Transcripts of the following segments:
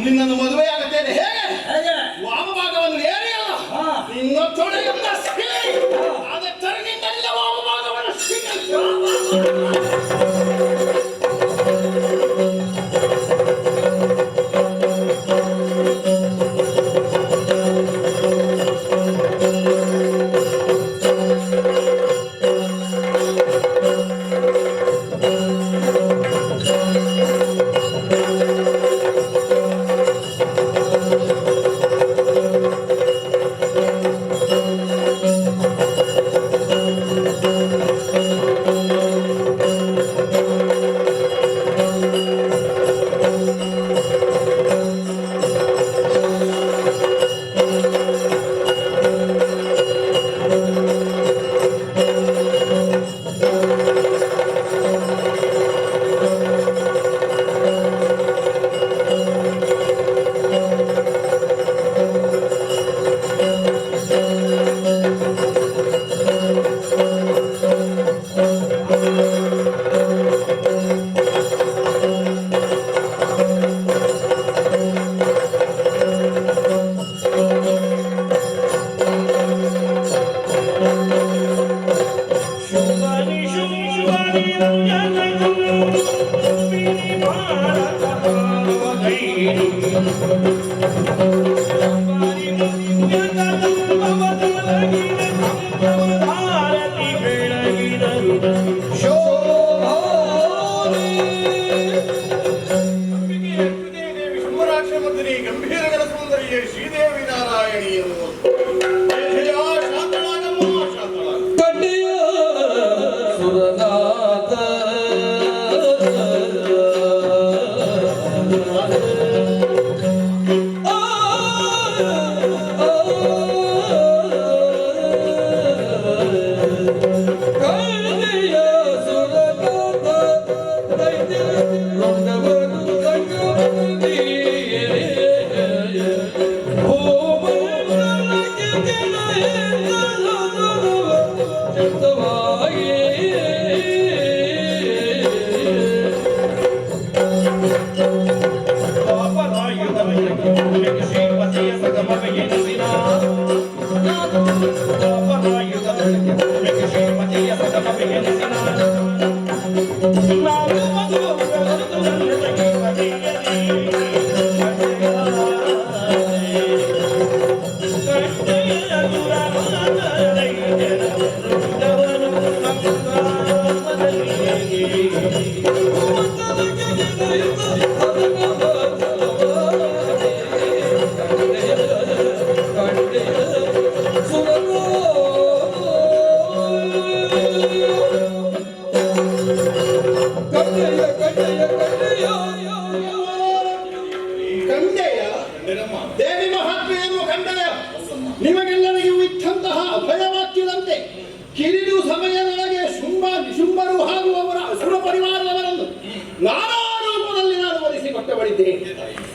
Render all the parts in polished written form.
ನಿನ್ನನ್ನು ಮದುವೆ ಆಗುತ್ತೇನೆ. ಹೇಗೆ ವಾಮಭಾಗವನ್ನು ಏರಿ ಅಲ್ಲ ನಿನ್ನ ತೊಡೆಯನ್ನ ಅದ ತರನಿಂದ ವಾಮಭಾಗವನ್ನು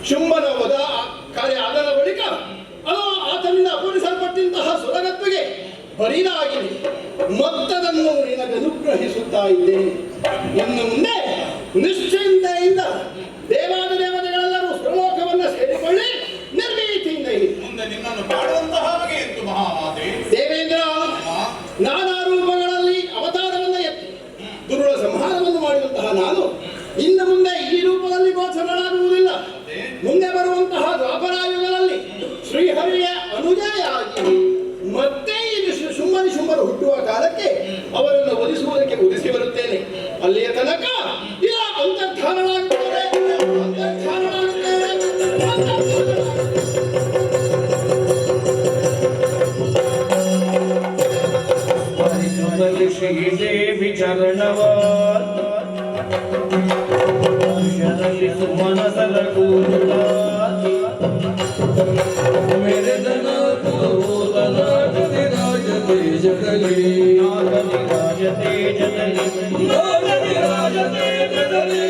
ಶುಂಭನ ವಧ ಕಾರ್ಯ ಆದ ಬಳಿಕ ಆತನಿಂದ ಅಪೂರಿಸಲ್ಪಟ್ಟಂತಹ ಸುರಗತ್ವಗೆ ಬರಿದಾಗಿ ಮೊತ್ತದನ್ನು ನಿನಗೆ ಅನುಗ್ರಹಿಸುತ್ತಾ ಇದ್ದೇನೆ. ಇನ್ನು ಮುಂದೆ ನಿಶ್ಚಿಂತೆಯಿಂದ ದೇವಾದ ದೇವತೆಗಳೆಲ್ಲರೂ ಸುರಲೋಕವನ್ನು ಸೇರಿಕೊಳ್ಳಿ, ನಿರ್ಭೀತಿಯಿಂದ ಮುಂದೆ ನಿನ್ನನ್ನು ಕಾಡುವಂತಹ ಬಗೆ ಇತ್ತು ಮಹಾಮಾತೆ. ದೇವೇಂದ್ರ ನಾನಾ ರೂಪಗಳಲ್ಲಿ ಅವತಾರವನ್ನು ಎತ್ತಿ ದುರುಳ ಸಂಹಾರವನ್ನು ಮಾಡಿದಂತಹ ನಾನು ಇನ್ನು ಮುಂದೆ ಈ ರೂಪದಲ್ಲಿ ಗೋಚರನಾಗುವುದಿಲ್ಲ. ಮುಂದೆ ಬರುವಂತಹ ದ್ವಾಪರಾಯುಗದಲ್ಲಿ ಶ್ರೀಹರಿಯ ಅನುಜಯಾಗಿ ಮತ್ತೆ ಇದು ಶುಂಭರು ಹುಟ್ಟುವ ಕಾಲಕ್ಕೆ ಅವರನ್ನು ಒಲಿಸುವುದಕ್ಕೆ ಉದಿಸಿ ಬರುತ್ತೇನೆ. ಅಲ್ಲಿಯ ತನಕ ಇಲ್ಲ ಅಂತರ್ಧಾನವಾಗುತ್ತದೆ, ಶ್ರೀದೇವಿ ಚರಣವ ಮನಸಲ ಕೂಲ ಮೇರೆದನ ರಾಜತೆ ಜಗಲಿ ರಾಜತೆ ಜಗಲಿ ರಾಜತೆ ಜಗಲಿ.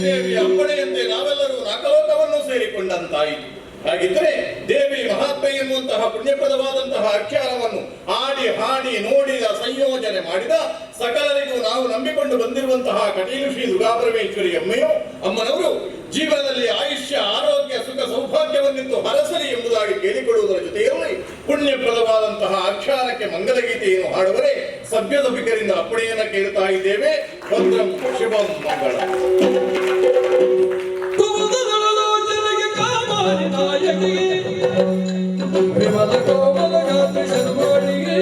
ದೇವಿಯ ಅಪ್ಪಣೆಯಂತೆ ನಾವೆಲ್ಲರೂ ನಾಗಲೋಕವನ್ನು ಸೇರಿಕೊಂಡಂತಾಯಿತು. ಹಾಗಿದ್ದರೆ ದೇವಿ ಮಹಾತ್ಮೆ ಎನ್ನುವಂತಹ ಪುಣ್ಯಪ್ರದವಾದಂತಹ ಆಖ್ಯಾನವನ್ನು ಆಡಿ ಹಾಡಿ ನೋಡಿದ ಸಂಯೋಜನೆ ಮಾಡಿದ ಸಕಲರಿಗೂ ನಾವು ನಂಬಿಕೊಂಡು ಬಂದಿರುವಂತಹ ಕಟೀಲು ಶ್ರೀ ದುರ್ಗಾಪರಮೇಶ್ವರಿ ಅಮ್ಮನವರು ಜೀವನದಲ್ಲಿ ಆಯುಷ್ಯ ಆರೋಗ್ಯ ಸುಖ ಸೌಭಾಗ್ಯವನ್ನಿತ್ತು ಹರಸಲಿ ಎಂಬುದಾಗಿ ಕೇಳಿಕೊಳ್ಳುವುದರ ಜೊತೆಯಲ್ಲಿ ಪುಣ್ಯಪ್ರದವಾದಂತಹ ಆಖ್ಯಾನಕ್ಕೆ ಮಂಗಲಗೀತೆಯನ್ನು ಹಾಡುವರೆ ಸಭ್ಯದಭಿಕರಿಂದ ಅಪ್ಪಣೆಯನ್ನ ಕೇಳ್ತಾ ಇದ್ದೇವೆ. ಭದ್ರಂ ಶುಭಂ ಮಂಗಳಂ. ವಿಮಲ ಕೋಮಲ ಗಾತ್ರಿ ಶರ್ಮಾಣಿಗೆ